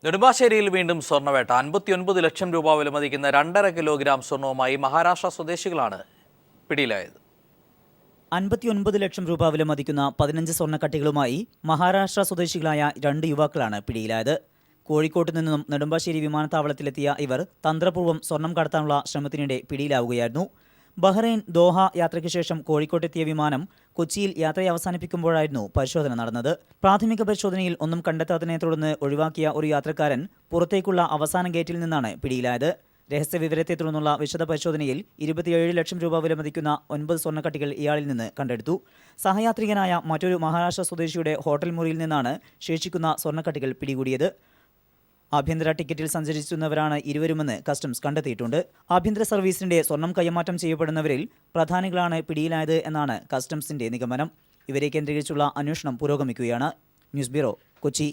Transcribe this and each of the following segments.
നെടുമ്പാശ്ശേരിയിൽ വീണ്ടും സ്വർണ്ണവേട്ട. 59 ലക്ഷം രൂപ വിലമതിക്കുന്ന 2.5 കിലോഗ്രാം സ്വർണവുമായി മഹാരാഷ്ട്ര സ്വദേശികളാണ് പിടിയിലായത്. 59 ലക്ഷം രൂപ വിലമതിക്കുന്ന 15 സ്വർണ്ണക്കട്ടികളുമായി മഹാരാഷ്ട്ര സ്വദേശികളായ 2 യുവാക്കളാണ് പിടിയിലായത്. കോഴിക്കോട്ട് നിന്നും നെടുമ്പാശ്ശേരി വിമാനത്താവളത്തിലെത്തിയ ഇവർ തന്ത്രപൂർവ്വം സ്വർണം കടത്താനുള്ള ശ്രമത്തിനിടെ പിടിയിലാവുകയായിരുന്നു. ബഹ്റൈൻ ദോഹ യാത്രയ്ക്ക് ശേഷം കോഴിക്കോട്ടെത്തിയ വിമാനം കൊച്ചിയിൽ യാത്ര അവസാനിപ്പിക്കുമ്പോഴായിരുന്നു പരിശോധന നടന്നത്. പ്രാഥമിക പരിശോധനയിൽ ഒന്നും കണ്ടെത്താത്തതിനെ തുടർന്ന് ഒഴിവാക്കിയ ഒരു യാത്രക്കാരൻ പുറത്തേക്കുള്ള അവസാന ഗേറ്റിൽ നിന്നാണ് പിടിയിലായത്. രഹസ്യവിവരത്തെ തുടർന്നുള്ള വിശദ പരിശോധനയിൽ 27 ലക്ഷം രൂപ വിലമതിക്കുന്ന 9 സ്വർണ്ണക്കട്ടികൾ ഇയാളിൽ നിന്ന് കണ്ടെടുത്തു. സഹയാത്രികനായ മറ്റൊരു മഹാരാഷ്ട്ര സ്വദേശിയുടെ ഹോട്ടൽ മുറിയിൽ നിന്നാണ് ശേഷിക്കുന്ന സ്വർണ്ണക്കട്ടികൾ പിടികൂടിയത്. ആഭ്യന്തര ടിക്കറ്റിൽ സഞ്ചരിച്ചിരുന്നവരാണ് ഇരുവരുമെന്ന് കസ്റ്റംസ് കണ്ടെത്തിയിട്ടുണ്ട്. ആഭ്യന്തര സർവീസിന്റെ സ്വർണം കൈമാറ്റം ചെയ്യപ്പെടുന്നവരിൽ പ്രധാനികളാണ് പിടിയിലായത് എന്നാണ് കസ്റ്റംസിന്റെ നിഗമനം. ഇവരെ കേന്ദ്രീകരിച്ചുള്ള അന്വേഷണം പുരോഗമിക്കുകയാണ്. News bureau, Kochi.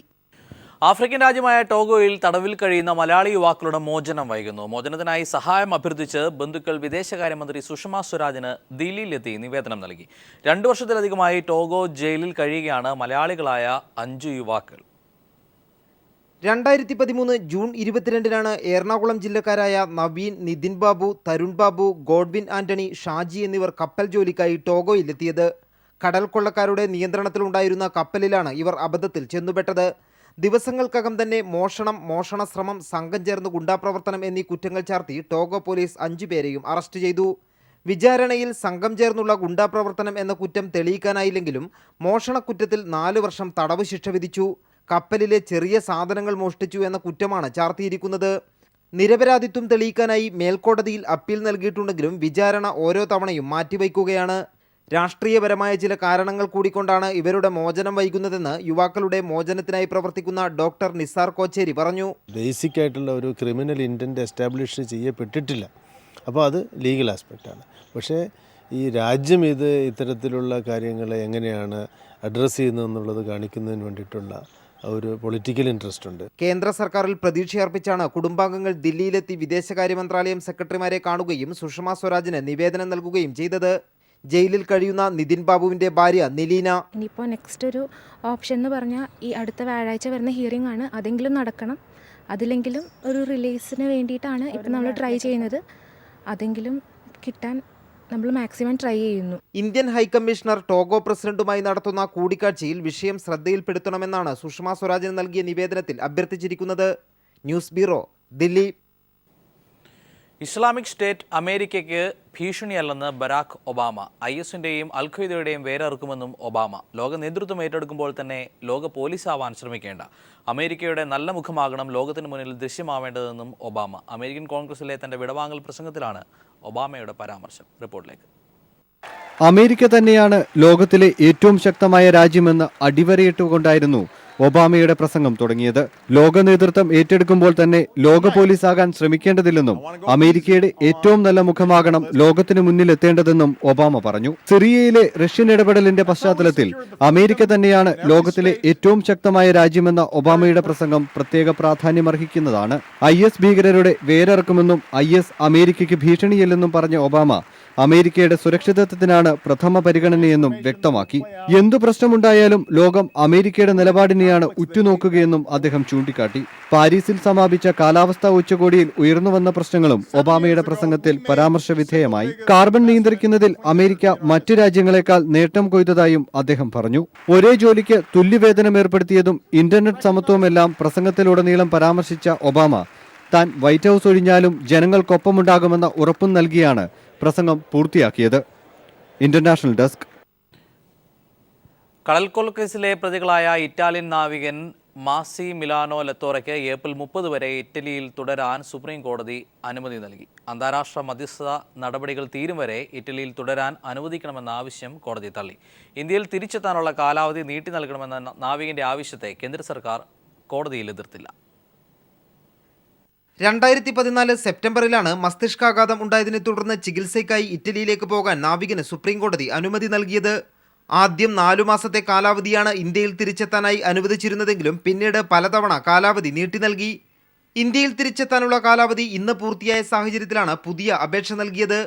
ആഫ്രിക്കൻ രാജ്യമായ ടോഗോയിൽ തടവിൽ കഴിയുന്ന മലയാളി യുവാക്കളുടെ മോചനം വൈകുന്നു. മോചനത്തിനായി സഹായം അഭ്യർത്ഥിച്ച് ബന്ധുക്കൾ വിദേശകാര്യമന്ത്രി സുഷമ സ്വരാജിന് ദില്ലിയിലെത്തി നിവേദനം നൽകി. 2 വർഷത്തിലധികമായി ടോഗോ ജയിലിൽ കഴിയുകയാണ് മലയാളികളായ 5 യുവാക്കൾ. 2013 ജൂൺ 22-നാണ് എറണാകുളം ജില്ലക്കാരായ നവീൻ, നിതിൻ ബാബു, തരുൺ ബാബു, ഗോഡ്വിൻ ആന്റണി, ഷാജി എന്നിവർ കപ്പൽ ജോലിക്കായി ടോഗോയിലെത്തിയത്. കടൽ കൊള്ളക്കാരുടെ നിയന്ത്രണത്തിലുണ്ടായിരുന്ന കപ്പലിലാണ് ഇവർ അബദ്ധത്തിൽ ചെന്നുപെട്ടത്. ദിവസങ്ങൾക്കകം തന്നെ മോഷണ ശ്രമം, സംഘം ചേർന്ന് ഗുണ്ടാപ്രവർത്തനം എന്നീ കുറ്റങ്ങൾ ചാർത്തി ടോഗോ പോലീസ് 5 പേരെയും അറസ്റ്റ് ചെയ്തു. വിചാരണയിൽ സംഘം ചേർന്നുള്ള ഗുണ്ടാപ്രവർത്തനം എന്ന കുറ്റം തെളിയിക്കാനായില്ലെങ്കിലും മോഷണക്കുറ്റത്തിൽ 4 വർഷം തടവ് ശിക്ഷ വിധിച്ചു. കപ്പലിലെ ചെറിയ സാധനങ്ങൾ മോഷ്ടിച്ചു എന്ന കുറ്റമാണ് ചാർത്തിയിരിക്കുന്നത്. നിരപരാധിത്വം തെളിയിക്കാനായി മേൽക്കോടതിയിൽ അപ്പീൽ നൽകിയിട്ടുണ്ടെങ്കിലും വിചാരണ ഓരോ തവണയും മാറ്റിവയ്ക്കുകയാണ്. രാഷ്ട്രീയപരമായ ചില കാരണങ്ങൾ കൂടിക്കൊണ്ടാണ് ഇവരുടെ മോചനം വൈകുന്നതെന്ന് യുവാക്കളുടെ മോചനത്തിനായി പ്രവർത്തിക്കുന്ന ഡോക്ടർ നിസാർ കോച്ചേരി പറഞ്ഞു. ബേസിക് ആയിട്ടുള്ള ഒരു ക്രിമിനൽ ഇൻറ്റൻറ്റ് എസ്റ്റാബ്ലിഷ് ചെയ്യപ്പെട്ടിട്ടില്ല. അപ്പോൾ അത് ലീഗൽ ആസ്പെക്റ്റാണ്. പക്ഷേ ഈ രാജ്യം ഇത്തരത്തിലുള്ള കാര്യങ്ങളെ എങ്ങനെയാണ് അഡ്രസ്സ് ചെയ്യുന്നതെന്നുള്ളത് കാണിക്കുന്നതിന് വേണ്ടിയിട്ടുള്ള ഒരു പൊളിറ്റിക്കൽ ഇൻട്രസ്റ്റ് ഉണ്ട്. കേന്ദ്ര സർക്കാരിൽ പ്രതീക്ഷയർപ്പിച്ചാണ് കുടുംബാംഗങ്ങൾ ദില്ലിയിലെത്തി വിദേശകാര്യ മന്ത്രാലയം സെക്രട്ടറിമാരെ കാണുകയും സുഷമ സ്വരാജിന് നിവേദനം നൽകുകയും ചെയ്തത്. ജയിലിൽ കഴിയുന്ന നിതിൻ ബാബുവിന്റെ ഭാര്യ നിലീന, ഇനിയിപ്പോൾ നെക്സ്റ്റ് ഒരു ഓപ്ഷൻ എന്ന് പറഞ്ഞാൽ ഈ അടുത്ത വ്യാഴാഴ്ച വരുന്ന ഹിയറിംഗ് ആണ്. അതെങ്കിലും നടക്കണം. അതിലെങ്കിലും ഒരു റിലീസിന് വേണ്ടിയിട്ടാണ് ഇപ്പം നമ്മൾ ട്രൈ ചെയ്യുന്നത്. അതെങ്കിലും കിട്ടാൻ നമ്മൾ മാക്സിമം ട്രൈ ചെയ്യുന്നു. ഇന്ത്യൻ ഹൈക്കമ്മീഷണർ ടോഗോ പ്രസിഡന്റുമായി നടത്തുന്ന കൂടിക്കാഴ്ചയിൽ വിഷയം ശ്രദ്ധയിൽപ്പെടുത്തണമെന്നാണ് സുഷമ സ്വരാജിന് നൽകിയ നിവേദനത്തിൽ അഭ്യർത്ഥിച്ചിരിക്കുന്നത്. News bureau, Delhi. Islamic State അമേരിക്കയ്ക്ക് ഭീഷണിയല്ലെന്ന് ബരാക് ഒബാമ. IS-ന്റെയും അൽ ഖ്വയ്ദയുടെയും വേരറുക്കുമെന്നും ഒബാമ. ലോക നേതൃത്വം ഏറ്റെടുക്കുമ്പോൾ തന്നെ ലോക പോലീസാവാൻ ശ്രമിക്കേണ്ട, അമേരിക്കയുടെ നല്ല മുഖമാകണം ലോകത്തിന് മുന്നിൽ ദൃശ്യമാവേണ്ടതെന്നും ഒബാമ. അമേരിക്കൻ കോൺഗ്രസിലെ തന്റെ വിടവാങ്ങൽ പ്രസംഗത്തിലാണ് ഒബാമയുടെ പരാമർശം. റിപ്പോർട്ടിലേക്ക്. അമേരിക്ക തന്നെയാണ് ലോകത്തിലെ ഏറ്റവും ശക്തമായ രാജ്യമെന്ന് അടിവരയിട്ടുകൊണ്ടായിരുന്നു ഒബാമയുടെ പ്രസംഗം തുടങ്ങിയത്. ലോക നേതൃത്വം ഏറ്റെടുക്കുമ്പോൾ തന്നെ ലോക പോലീസാകാൻ ശ്രമിക്കേണ്ടതില്ലെന്നും അമേരിക്കയുടെ ഏറ്റവും നല്ല മുഖമാകണം ലോകത്തിന് മുന്നിലെത്തേണ്ടതെന്നും ഒബാമ പറഞ്ഞു. സിറിയയിലെ റഷ്യൻ ഇടപെടലിന്റെ പശ്ചാത്തലത്തിൽ അമേരിക്ക തന്നെയാണ് ലോകത്തിലെ ഏറ്റവും ശക്തമായ രാജ്യമെന്ന ഒബാമയുടെ പ്രസംഗം പ്രത്യേക പ്രാധാന്യമർഹിക്കുന്നതാണ്. IS ഭീകരരുടെ വേരറക്കുമെന്നും IS അമേരിക്കയ്ക്ക് ഭീഷണിയല്ലെന്നും പറഞ്ഞ ഒബാമ അമേരിക്കയുടെ സുരക്ഷിതത്വത്തിനാണ് പ്രഥമ പരിഗണനയെന്നും വ്യക്തമാക്കി. എന്തു പ്രശ്നമുണ്ടായാലും ലോകം അമേരിക്കയുടെ നിലപാടിനെയാണ് ഉറ്റുനോക്കുകയെന്നും അദ്ദേഹം ചൂണ്ടിക്കാട്ടി. പാരീസിൽ സമാപിച്ച കാലാവസ്ഥാ ഉച്ചകോടിയിൽ ഉയർന്നുവന്ന പ്രശ്നങ്ങളും ഒബാമയുടെ പ്രസംഗത്തിൽ പരാമർശവിധേയമായി. കാർബൺ നിയന്ത്രിക്കുന്നതിൽ അമേരിക്ക മറ്റു രാജ്യങ്ങളെക്കാൾ നേട്ടം കൊയ്തതായും അദ്ദേഹം പറഞ്ഞു. ഒരേ ജോലിക്ക് തുല്യവേതനം ഏർപ്പെടുത്തിയതും ഇന്റർനെറ്റ് സമത്വവുമെല്ലാം പ്രസംഗത്തിലുടനീളം പരാമർശിച്ച ഒബാമ താൻ വൈറ്റ് ഹൌസ് ഒഴിഞ്ഞാലും ജനങ്ങൾക്കൊപ്പമുണ്ടാകുമെന്ന ഉറപ്പും നൽകിയാണ് പ്രസംഗം പൂർത്തിയാക്കിയത്. International desk. കടൽക്കൊള്ളക്കേസിലെ പ്രതികളായ ഇറ്റാലിയൻ നാവികൻ മാസി മിലാനോ ലത്തോറയ്ക്ക് ഏപ്രിൽ 30 വരെ ഇറ്റലിയിൽ തുടരാൻ സുപ്രീം കോടതി അനുമതി നൽകി. അന്താരാഷ്ട്ര മധ്യസ്ഥ നടപടികൾ തീരും വരെ ഇറ്റലിയിൽ തുടരാൻ അനുവദിക്കണമെന്ന ആവശ്യം കോടതി തള്ളി. ഇന്ത്യയിൽ തിരിച്ചെത്താനുള്ള കാലാവധി നീട്ടി നൽകണമെന്ന നാവികന്റെ ആവശ്യത്തെ കേന്ദ്ര സർക്കാർ കോടതിയിൽ എതിർത്തില്ല. 2014 സെപ്റ്റംബറിലാണ് മസ്തിഷ്കാഘാതം ഉണ്ടായതിനെ തുടർന്ന് ചികിത്സയ്ക്കായി ഇറ്റലിയിലേക്ക് പോകാൻ നാവികന് സുപ്രീം കോടതി അനുമതി നൽകിയത്. ആദ്യം 4 മാസത്തെ കാലാവധിയാണ് ഇന്ത്യയിൽ തിരിച്ചെത്താനായി അനുവദിച്ചിരുന്നതെങ്കിലും പിന്നീട് പലതവണ കാലാവധി നീട്ടി നൽകി. ഇന്ത്യയിൽ തിരിച്ചെത്താനുള്ള കാലാവധി ഇന്ന് പൂർത്തിയായ സാഹചര്യത്തിലാണ് പുതിയ അപേക്ഷ നൽകിയത്.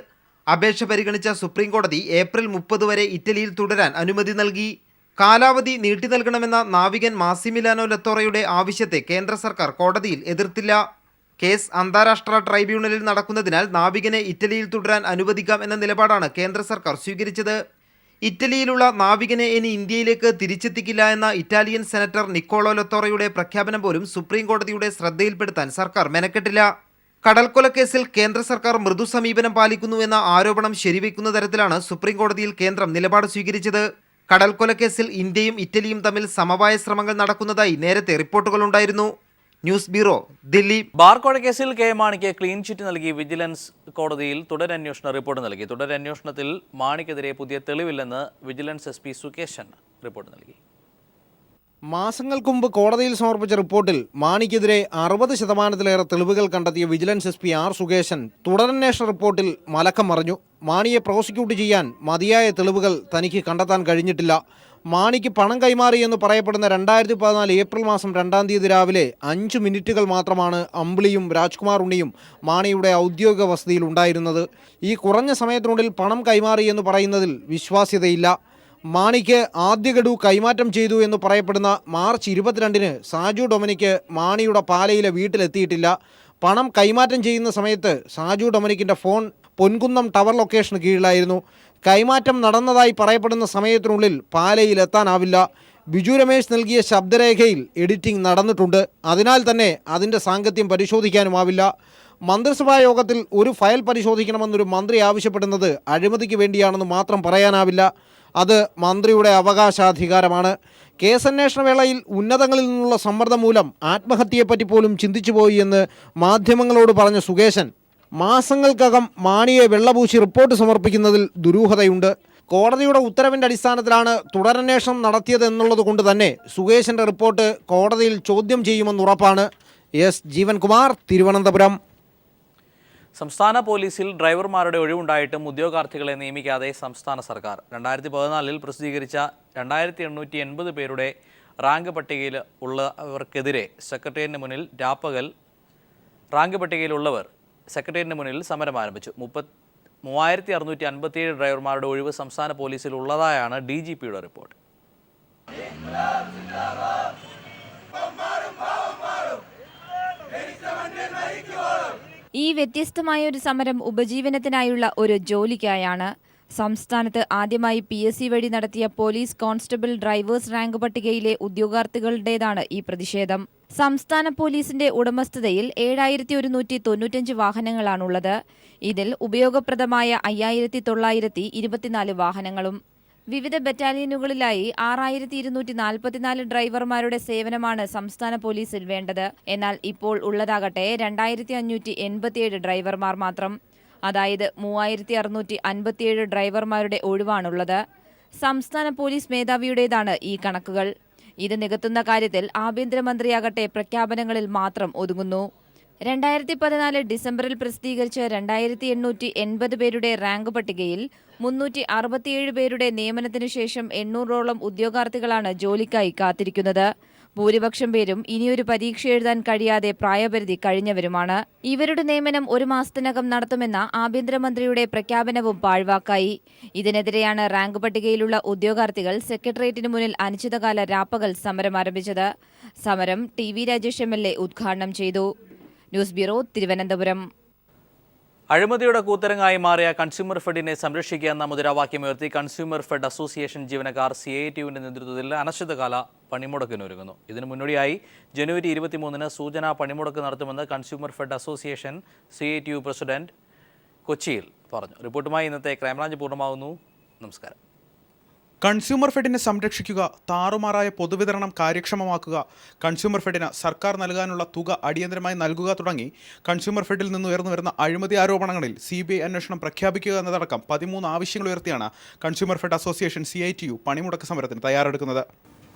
അപേക്ഷ പരിഗണിച്ച സുപ്രീം കോടതി ഏപ്രിൽ 30 വരെ ഇറ്റലിയിൽ തുടരാൻ അനുമതി നൽകി. കാലാവധി നീട്ടി നൽകണമെന്ന നാവികൻ മാസി മിലാനോ ലത്തോറയുടെ ആവശ്യത്തെ കേന്ദ്ര സർക്കാർ കോടതിയിൽ എതിർത്തില്ല. കേസ് അന്താരാഷ്ട്ര ട്രൈബ്യൂണലിൽ നടക്കുന്നതിനാൽ നാവികനെ ഇറ്റലിയിൽ തുടരാൻ അനുവദിക്കാം എന്ന നിലപാടാണ് കേന്ദ്ര സർക്കാർ സ്വീകരിച്ചത്. ഇറ്റലിയിലുള്ള നാവികനെ ഇനി ഇന്ത്യയിലേക്ക് തിരിച്ചെത്തിക്കില്ല എന്ന ഇറ്റാലിയൻ സെനറ്റർ നിക്കോളോ ലത്തോറയുടെ പ്രഖ്യാപനം പോലും സുപ്രീം കോടതിയുടെ ശ്രദ്ധയിൽപ്പെടുത്താൻ സർക്കാർ മെനക്കെട്ടില്ല. കടൽക്കൊലക്കേസിൽ കേന്ദ്ര സർക്കാർ മൃദു സമീപനം പാലിക്കുന്നുവെന്ന ആരോപണം ശരിവെക്കുന്ന തരത്തിലാണ് സുപ്രീം കോടതിയിൽ കേന്ദ്രം നിലപാട് സ്വീകരിച്ചത്. കടൽക്കൊലക്കേസിൽ ഇന്ത്യയും ഇറ്റലിയും തമ്മിൽ സമവായ ശ്രമങ്ങൾ നടക്കുന്നതായി നേരത്തെ റിപ്പോർട്ടുകളുണ്ടായിരുന്നു. News bureau, Delhi. ബാർക്കോഴ കേസിൽ കെ മാണിക്ക് ക്ലീൻ ചിറ്റ് നൽകി വിജിലൻസ് കോടതിയിൽ തുടരന്വേഷണ റിപ്പോർട്ട് നൽകി. തുടരന്വേഷണത്തിൽ മാണിക്കെതിരെ പുതിയ തെളിവില്ലെന്ന് വിജിലൻസ് SP സുകേശൻ റിപ്പോർട്ട് നൽകി. മാസങ്ങൾക്ക് മുമ്പ് കോടതിയിൽ സമർപ്പിച്ച റിപ്പോർട്ടിൽ മാണിക്കെതിരെ 60% തെളിവുകൾ കണ്ടെത്തിയ വിജിലൻസ് SP R സുകേശൻ തുടരന്വേഷണ റിപ്പോർട്ടിൽ മലക്കം മറിഞ്ഞു. മാണിയെ പ്രോസിക്യൂട്ട് ചെയ്യാൻ മതിയായ തെളിവുകൾ തനിക്ക് കണ്ടെത്താൻ കഴിഞ്ഞിട്ടില്ല. മാണിക്ക് പണം കൈമാറിയെന്ന് പറയപ്പെടുന്ന 2014 ഏപ്രിൽ മാസം 2-ാം തീയതി രാവിലെ 5 മിനിറ്റുകൾ മാത്രമാണ് അമ്പിളിയും രാജ്കുമാർ ഉണ്ണിയും മാണിയുടെ ഔദ്യോഗിക വസതിയിൽ ഉണ്ടായിരുന്നത്. ഈ കുറഞ്ഞ സമയത്തിനുള്ളിൽ പണം കൈമാറിയെന്ന് പറയുന്നതിൽ വിശ്വാസ്യതയില്ല. മാണിക്ക് ആദ്യ ഗഡു കൈമാറ്റം ചെയ്തു എന്ന് പറയപ്പെടുന്ന മാർച്ച് 22-ന് സാജു ഡൊമിനിക്ക് മാണിയുടെ പാലയിലെ വീട്ടിലെത്തിയിട്ടില്ല. പണം കൈമാറ്റം ചെയ്യുന്ന സമയത്ത് സാജു ഡൊമിനിക്കിൻ്റെ ഫോൺ പൊൻകുന്നം ടവർ ലൊക്കേഷന് കീഴിലായിരുന്നു. കൈമാറ്റം നടന്നതായി പറയപ്പെടുന്ന സമയത്തിനുള്ളിൽ പാലയിൽ എത്താനാവില്ല. ബിജു രമേശ് നൽകിയ ശബ്ദരേഖയിൽ എഡിറ്റിംഗ് നടന്നിട്ടുണ്ട്. അതിനാൽ തന്നെ അതിൻ്റെ സാങ്കത്യം പരിശോധിക്കാനുമാവില്ല. മന്ത്രിസഭാ യോഗത്തിൽ ഒരു ഫയൽ പരിശോധിക്കണമെന്നൊരു മന്ത്രി ആവശ്യപ്പെടുന്നത് അഴിമതിക്ക് വേണ്ടിയാണെന്ന് മാത്രം പറയാനാവില്ല. അത് മന്ത്രിയുടെ അവകാശാധികാരമാണ്. കേസന്വേഷണ വേളയിൽ ഉന്നതങ്ങളിൽ നിന്നുള്ള സമ്മർദ്ദം മൂലം ആത്മഹത്യയെപ്പറ്റി പോലും ചിന്തിച്ചുപോയി എന്ന് മാധ്യമങ്ങളോട് പറഞ്ഞ സുകേശൻ മാസങ്ങൾക്കകം മാണിയെ വെള്ളപൂശി റിപ്പോർട്ട് സമർപ്പിക്കുന്നതിൽ ദുരൂഹതയുണ്ട്. കോടതിയുടെ ഉത്തരവിൻ്റെ അടിസ്ഥാനത്തിലാണ് തുടരന്വേഷണം നടത്തിയതെന്നുള്ളത് കൊണ്ട് തന്നെ സുകേശൻ്റെ റിപ്പോർട്ട് കോടതിയിൽ ചോദ്യം ചെയ്യുമെന്നുറപ്പാണ്. S ജീവൻകുമാർ, തിരുവനന്തപുരം. സംസ്ഥാന പോലീസിൽ ഡ്രൈവർമാരുടെ ഒഴിവുണ്ടായിട്ടും ഉദ്യോഗാർത്ഥികളെ നിയമിക്കാതെ സംസ്ഥാന സർക്കാർ. 2014 പ്രസിദ്ധീകരിച്ച 2880 പേരുടെ റാങ്ക് പട്ടികയിൽ ഉള്ളവർക്കെതിരെ സെക്രട്ടേറിയറ്റിന് മുന്നിൽ രാപ്പകൽ റാങ്ക് പട്ടികയിലുള്ളവർ സെക്രട്ടേറിയറ്റിന് മുന്നിൽ സമരം ആരംഭിച്ചു. 3657 ഡ്രൈവർമാരുടെ ഒഴിവ് സംസ്ഥാന പോലീസിൽ ഉള്ളതായാണ് DGPയുടെ റിപ്പോർട്ട്. ഈ വ്യത്യസ്തമായ ഒരു സമരം ഉപജീവനത്തിനായുള്ള ഒരു ജോലിക്കായാണ്. സംസ്ഥാനത്ത് ആദ്യമായി PSC വഴി നടത്തിയ പോലീസ് കോൺസ്റ്റബിൾ ഡ്രൈവേഴ്സ് റാങ്ക് പട്ടികയിലെ ഉദ്യോഗാർത്ഥികളുടേതാണ് ഈ പ്രതിഷേധം. സംസ്ഥാന പോലീസിന്റെ ഉടമസ്ഥതയിൽ 7195 വാഹനങ്ങളാണുള്ളത്. ഇതിൽ ഉപയോഗപ്രദമായ 5924 വാഹനങ്ങളും. വിവിധ ബറ്റാലിയനുകളിലായി 6244 ഡ്രൈവർമാരുടെ സേവനമാണ് സംസ്ഥാന പോലീസിൽ വേണ്ടത്. എന്നാൽ ഇപ്പോൾ ഉള്ളതാകട്ടെ 2587 ഡ്രൈവർമാർ മാത്രം. അതായത് 3657 ഡ്രൈവർമാരുടെ ഒഴിവാണുള്ളത്. സംസ്ഥാന പോലീസ് മേധാവിയുടേതാണ് ഈ കണക്കുകൾ. ഇത് നികത്തുന്ന കാര്യത്തിൽ ആഭ്യന്തരമന്ത്രിയാകട്ടെ പ്രഖ്യാപനങ്ങളിൽ മാത്രം ഒതുങ്ങുന്നു. 2014 ഡിസംബറിൽ പ്രസിദ്ധീകരിച്ച 2880 പേരുടെ റാങ്ക് പട്ടികയിൽ 367 പേരുടെ നിയമനത്തിനു ശേഷം 800ഓളം ഉദ്യോഗാർത്ഥികളാണ് ജോലിക്കായി കാത്തിരിക്കുന്നത്. ഭൂരിപക്ഷം പേരും ഇനിയൊരു പരീക്ഷ എഴുതാൻ കഴിയാതെ പ്രായപരിധി കഴിഞ്ഞവരുമാണ്. ഇവരുടെ നിയമനം 1 മാസത്തിനകം നടത്തുമെന്ന ആഭ്യന്തരമന്ത്രിയുടെ പ്രഖ്യാപനവും പാഴ്വാക്കായി. ഇതിനെതിരെയാണ് റാങ്ക് പട്ടികയിലുള്ള ഉദ്യോഗാർത്ഥികൾ സെക്രട്ടേറിയറ്റിന് മുന്നിൽ അനിശ്ചിതകാല രാപ്പകൽ സമരം ആരംഭിച്ചത്. സമരം TV രാജേഷ് MLA ഉദ്ഘാടനം ചെയ്തു. News bureau, Thiruvananthapuram. അഴിമതിയുടെ കൂത്തരങ്ങായി മാറിയ കൺസ്യൂമർ ഫെഡിനെ സംരക്ഷിക്കുക എന്ന മുദ്രാവാക്യമുയർത്തി കൺസ്യൂമർ ഫെഡ് അസോസിയേഷൻ ജീവനക്കാർ CITUവിൻ്റെ നേതൃത്വത്തിൽ അനിശ്ചിതകാല പണിമുടക്കിനൊരുങ്ങുന്നു. ഇതിനു മുന്നോടിയായി ജനുവരി 23-ന് സൂചനാ പണിമുടക്ക് നടത്തുമെന്ന് consumer fed association CITU president കൊച്ചിയിൽ പറഞ്ഞു. റിപ്പോർട്ടുമായി ഇന്നത്തെ ക്രൈംബ്രാഞ്ച് പൂർണ്ണമാകുന്നു. നമസ്കാരം. കൺസ്യൂമർ ഫെഡിനെ സംരക്ഷിക്കുക, താറുമാറായ പൊതുവിതരണം കാര്യക്ഷമമാക്കുക, കൺസ്യൂമർ ഫെഡിന് സർക്കാർ നൽകാനുള്ള തുക അടിയന്തരമായി നൽകുക തുടങ്ങി കൺസ്യൂമർ ഫെഡിൽ നിന്ന് ഉയർന്നു വരുന്ന അഴിമതി ആരോപണങ്ങളിൽ CBI അന്വേഷണം പ്രഖ്യാപിക്കുക എന്നതടക്കം 13 ആവശ്യങ്ങൾ ഉയർത്തിയാണ് കൺസ്യൂമർ ഫെഡ് അസോസിയേഷൻ CITU പണിമുടക്ക് സമരത്തിന് തയ്യാറെടുക്കുന്നത്.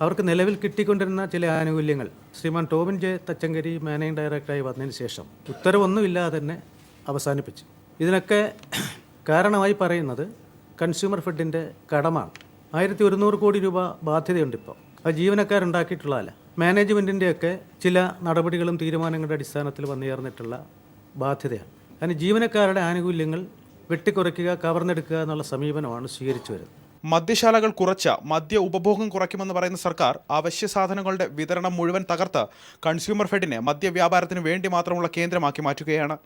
അവർക്ക് നിലവിൽ കിട്ടിക്കൊണ്ടിരുന്ന ചില ആനുകൂല്യങ്ങൾ ശ്രീമാൻ ടോബിൻ J തച്ചങ്കരി മാനേജിംഗ് ഡയറക്ടറായി വന്നതിന് ശേഷം ഉത്തരവൊന്നുമില്ലാതെ തന്നെ അവസാനിപ്പിച്ചു. ഇതിനൊക്കെ കാരണമായി പറയുന്നത് കൺസ്യൂമർ ഫെഡിൻ്റെ കടമാണ്. 1100 കോടി രൂപ ബാധ്യതയുണ്ട്. ഇപ്പോൾ അത് ജീവനക്കാരുണ്ടാക്കിയിട്ടുള്ളതല്ല, മാനേജ്മെൻറ്റിൻ്റെയൊക്കെ ചില നടപടികളും തീരുമാനങ്ങളുടെ അടിസ്ഥാനത്തിൽ വന്നുചേർന്നിട്ടുള്ള ബാധ്യതയാണ്. അതിന് ജീവനക്കാരുടെ ആനുകൂല്യങ്ങൾ വെട്ടിക്കുറയ്ക്കുക, കവർന്നെടുക്കുക എന്നുള്ള സമീപനമാണ് സ്വീകരിച്ചു വരുന്നത്. മദ്യശാലകൾ കുറച്ച് മദ്യ ഉപഭോഗം കുറയ്ക്കുമെന്ന് പറയുന്ന സർക്കാർ അവശ്യ സാധനങ്ങളുടെ വിതരണം മുഴുവൻ തകർത്ത് കൺസ്യൂമർ ഫെഡിനെ മദ്യവ്യാപാരത്തിന് വേണ്ടി മാത്രമുള്ള കേന്ദ്രമാക്കി മാറ്റുകയാണ്.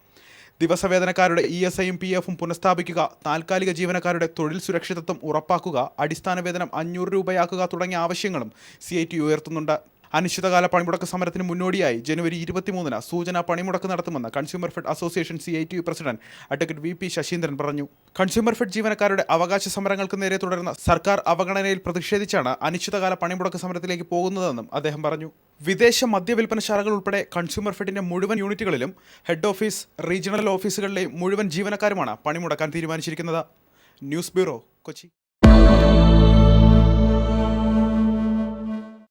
ദിവസവേതനക്കാരുടെ ESIയും PFും പുനഃസ്ഥാപിക്കുക, താൽക്കാലിക ജീവനക്കാരുടെ തൊഴിൽ സുരക്ഷിതത്വം ഉറപ്പാക്കുക, അടിസ്ഥാന വേതനം 500 രൂപയാക്കുക തുടങ്ങിയ ആവശ്യങ്ങളും CITU ഉയർത്തുന്നുണ്ട്. അനിശ്ചിതകാല പണിമുടക്ക് സമരത്തിന് മുന്നോടിയായി ജനുവരി 23-ന് സൂചനാ പണിമുടക്ക് നടത്തുമെന്ന് consumer fed association CITU president advocate VP Sasheendran പറഞ്ഞു. കൺസ്യൂമർ ഫെഡ് ജീവനക്കാരുടെ അവകാശ സമരങ്ങൾക്ക് നേരെ തുടരുന്ന സർക്കാർ അവഗണനയിൽ പ്രതിഷേധിച്ചാണ് അനിശ്ചിതകാല പണിമുടക്ക് സമരത്തിലേക്ക് പോകുന്നതെന്നും അദ്ദേഹം പറഞ്ഞു. വിദേശ മദ്യവിൽപ്പനശാലകൾ ഉൾപ്പെടെ കൺസ്യൂമർ ഫെഡിന്റെ മുഴുവൻ യൂണിറ്റുകളിലും ഹെഡ് ഓഫീസ്, റീജിയണൽ ഓഫീസുകളിലെയും മുഴുവൻ ജീവനക്കാരുമാണ് പണിമുടക്കാൻ തീരുമാനിച്ചിരിക്കുന്നത്. News bureau, Kochi.